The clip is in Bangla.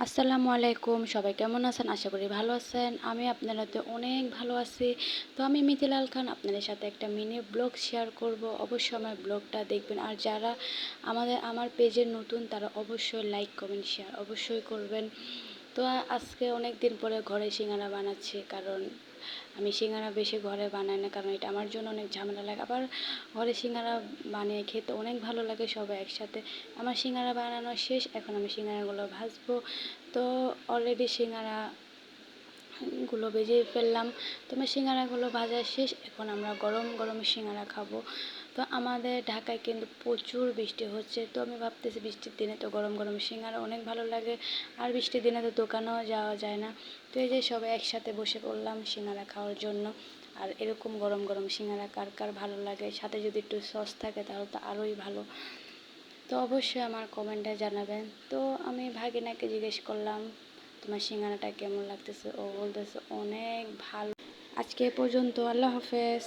আসসালামু আলাইকুম, সবাই কেমন আছেন? আশা করি ভালো আছেন। আমি আপনাদের অনেক ভালো আছি। তো আমি মিথিলাল খান আপনাদের সাথে একটা মিনি ব্লগ শেয়ার করব। অবশ্যই আমার ব্লগটা দেখবেন। আর যারা আমার পেজের নতুন তারা অবশ্যই লাইক কমেন্ট শেয়ার অবশ্যই করবেন। তো আজকে অনেক দিন পরে ঘরে সিঙ্গারা বানাচ্ছি, কারণ আমি সিঙ্গারা বেশি ঘরে বানাই না, কারণ এটা আমার জন্য অনেক ঝামেলা লাগে। আবার ঘরে সিঙ্গারা বানিয়ে খেতে অনেক ভালো লাগে সবাই একসাথে। আমার সিঙ্গারা বানানো শেষ, এখন আমি সিঙ্গারাগুলো ভাজবো। তো অলরেডি সিঙ্গারাগুলো ভেজে ফেললাম। তো আমার সিঙ্গারাগুলো ভাজা শেষ, এখন আমরা গরম গরম সিঙ্গারা খাবো। তো আমাদের ঢাকায় কিন্তু প্রচুর বৃষ্টি হচ্ছে, তো আমি ভাবতেছি বৃষ্টির দিনে তো গরম গরম সিঙ্গারা অনেক ভালো লাগে। আর বৃষ্টির দিনে তো দোকানেও যাওয়া যায় না। তো এই যে সবাই একসাথে বসে পড়লাম সিঙ্গারা খাওয়ার জন্য। আর এরকম গরম গরম সিঙ্গারা কার কার ভালো লাগে, সাথে যদি একটু সস থাকে তাহলে তো আরোই ভালো। তো অবশ্যই আমার কমেন্টে জানাবেন। তো আমি ভাগিনাকে জিজ্ঞেস করলাম, তোমার সিঙ্গারাটা কেমন লাগতেছে? ও বলতেছে অনেক ভালো। আজকে এ পর্যন্ত, আল্লাহ হাফেজ।